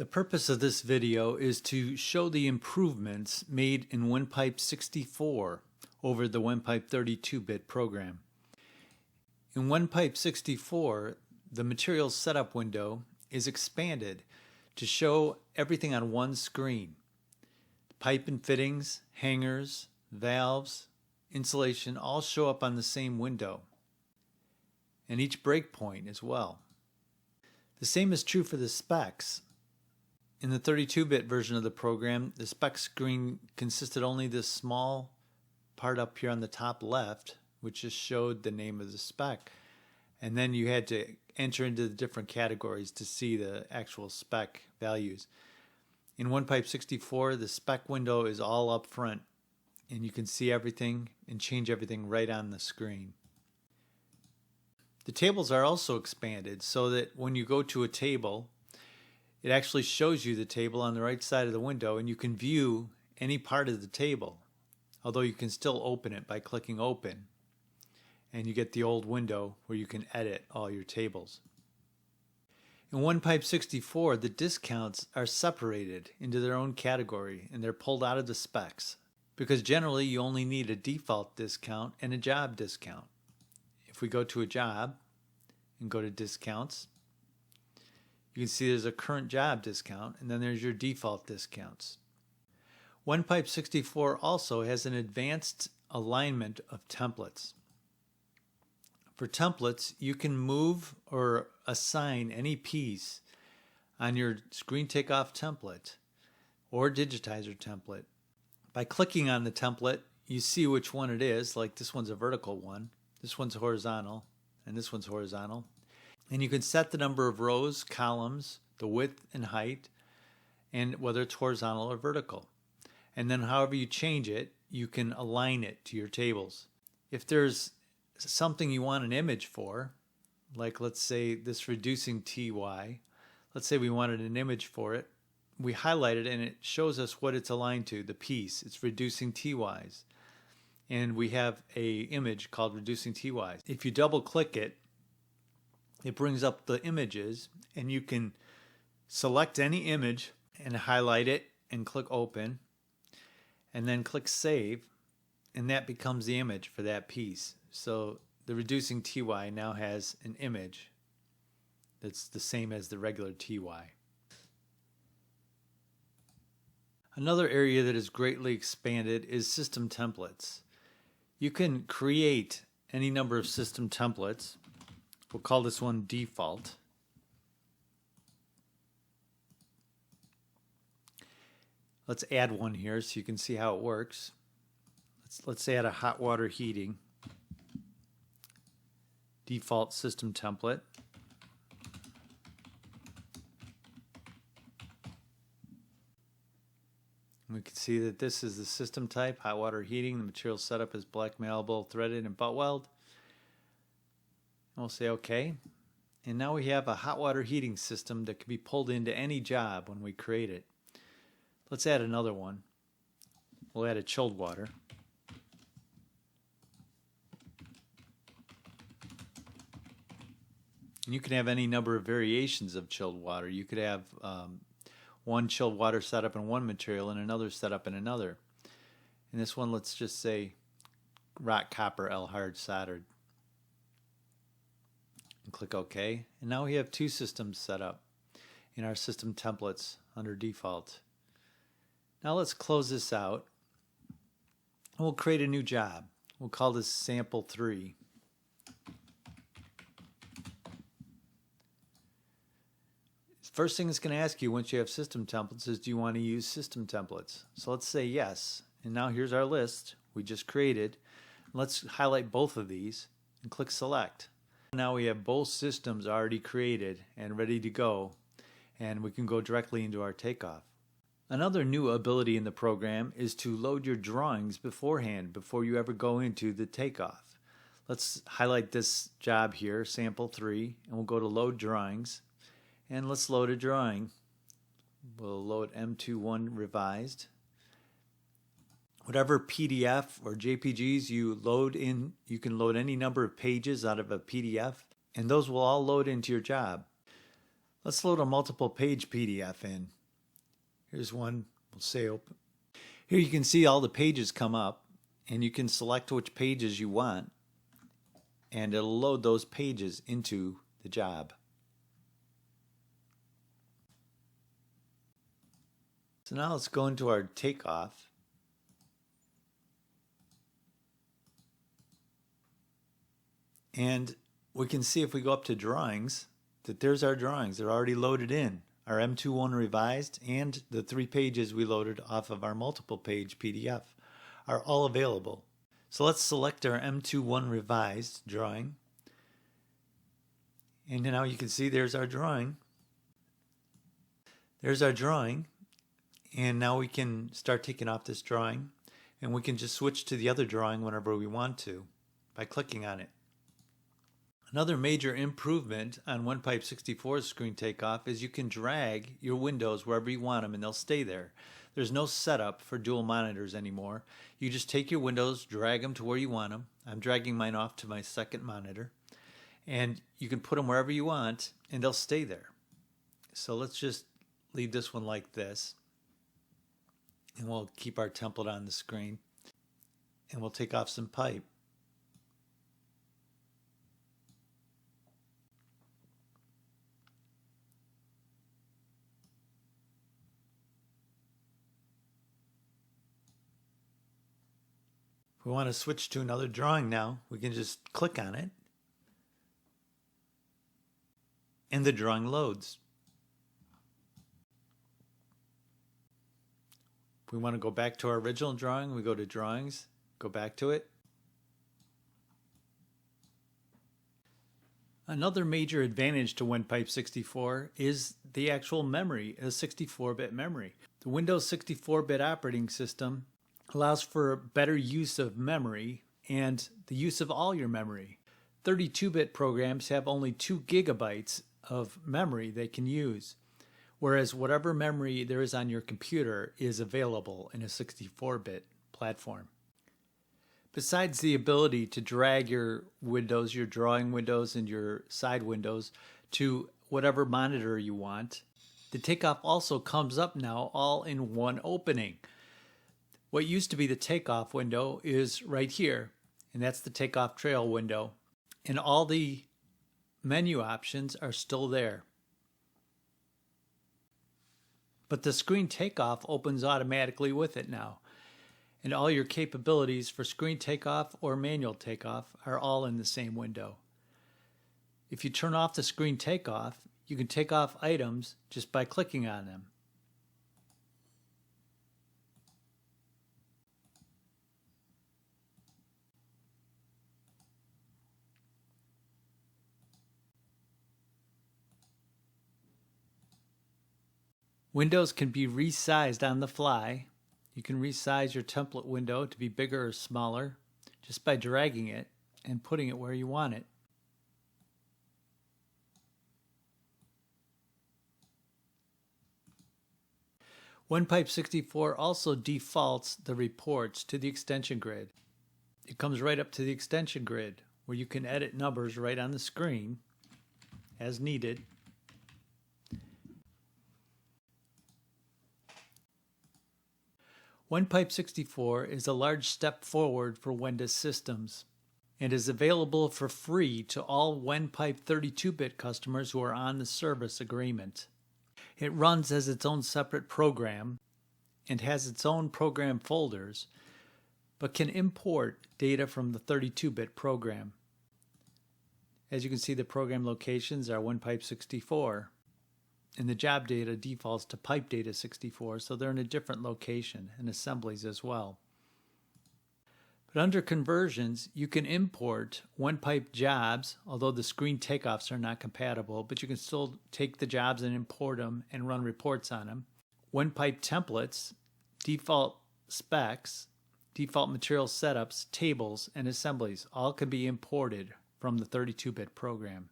The purpose of this video is to show the improvements made in WenPipe64 over the WenPipe 32-bit program. In WenPipe64, the materials setup window is expanded to show everything on one screen. Pipe and fittings, hangers, valves, insulation all show up on the same window, and each breakpoint as well. The same is true for the specs. In the 32-bit version of the program, the spec screen consisted only this small part up here on the top left, which just showed the name of the spec. And then you had to enter into the different categories to see the actual spec values. In WenPipe64, the spec window is all up front, and you can see everything and change everything right on the screen. The tables are also expanded so that when you go to a table, it actually shows you the table on the right side of the window, and you can view any part of the table, although you can still open it by clicking open, and you get the old window where you can edit all your tables. In WenPipe64, the discounts are separated into their own category, and they're pulled out of the specs, because generally you only need a default discount and a job discount. If we go to a job and go to discounts, you can see there's a current job discount, and then there's your default discounts. WenPipe64 also has an advanced alignment of templates. For templates, you can move or assign any piece on your screen takeoff template or digitizer template. By clicking on the template, you see which one it is, like this one's a vertical one, this one's horizontal, and this one's horizontal. And you can set the number of rows, columns, the width and height, and whether it's horizontal or vertical. And then however you change it, you can align it to your tables. If there's something you want an image for, like let's say this reducing TY, let's say we wanted an image for it, we highlight it and it shows us what it's aligned to, the piece. It's reducing TYs. And we have an image called reducing TYs. If you double click it, it brings up the images, and you can select any image and highlight it and click open, and then click save, and that becomes the image for that piece. So the reducing TY now has an image that's the same as the regular TY. Another area that is greatly expanded is system templates. You can create any number of system templates. We'll call this one default. Let's add one here so you can see how it works. Let's add a hot water heating default system template. We can see that this is the system type, hot water heating. The material setup is black malleable, threaded, and butt weld. We'll say OK. And now we have a hot water heating system that can be pulled into any job when we create it. Let's add another one. We'll add a chilled water. And you can have any number of variations of chilled water. You could have one chilled water setup in one material and another setup in another. In this one, let's just say rock copper L-hard soldered. And click OK. And now we have two systems set up in our system templates under default. Now let's close this out. And we'll create a new job. We'll call this sample 3. First thing it's going to ask you once you have system templates is, do you want to use system templates? So let's say yes. And now here's our list we just created. Let's highlight both of these and click select. Now we have both systems already created and ready to go, and we can go directly into our takeoff. Another new ability in the program is to load your drawings beforehand before you ever go into the takeoff. Let's highlight this job here, sample 3, and we'll go to load drawings. And let's load a drawing. We'll load M21 revised. Whatever PDF or JPGs you load in, you can load any number of pages out of a PDF, and those will all load into your job. Let's load a multiple page PDF in. Here's one, we'll say open. Here you can see all the pages come up, and you can select which pages you want, and it'll load those pages into the job. So now let's go into our takeoff. And we can see if we go up to drawings that there's our drawings. They're already loaded in. Our M21 revised and the 3 pages we loaded off of our multiple page PDF are all available. So let's select our M21 revised drawing. And now you can see there's our drawing. There's our drawing. And now we can start taking off this drawing, and we can just switch to the other drawing whenever we want to by clicking on it. Another major improvement on WenPipe64's screen takeoff is you can drag your windows wherever you want them and they'll stay there. There's no setup for dual monitors anymore. You just take your windows, drag them to where you want them. I'm dragging mine off to my second monitor. And you can put them wherever you want and they'll stay there. So let's just leave this one like this. And we'll keep our template on the screen. And we'll take off some pipe. If we want to switch to another drawing now, we can just click on it. And the drawing loads. If we want to go back to our original drawing, we go to Drawings, go back to it. Another major advantage to WenPipe64 is the actual memory, a 64-bit memory. The Windows 64-bit operating system allows for better use of memory and the use of all your memory. 32-bit programs have only 2 gigabytes of memory they can use, whereas whatever memory there is on your computer is available in a 64-bit platform. Besides the ability to drag your windows, your drawing windows and your side windows to whatever monitor you want, the takeoff also comes up now all in one opening. What used to be the takeoff window is right here, and that's the takeoff trail window. And all the menu options are still there. But the screen takeoff opens automatically with it now. And all your capabilities for screen takeoff or manual takeoff are all in the same window. If you turn off the screen takeoff, you can take off items just by clicking on them. Windows can be resized on the fly. You can resize your template window to be bigger or smaller just by dragging it and putting it where you want it. WenPipe64 also defaults the reports to the extension grid. It comes right up to the extension grid where you can edit numbers right on the screen as needed. WenPipe64 is a large step forward for Wendes systems and is available for free to all WenPipe 32-bit customers who are on the service agreement. It runs as its own separate program and has its own program folders, but can import data from the 32-bit program. As you can see, the program locations are WenPipe64. And the job data defaults to pipe data 64, so they're in a different location, and assemblies as well. But under conversions, you can import WenPipe jobs, although the screen takeoffs are not compatible, but you can still take the jobs and import them and run reports on them. WenPipe templates, default specs, default material setups, tables, and assemblies all can be imported from the 32-bit program.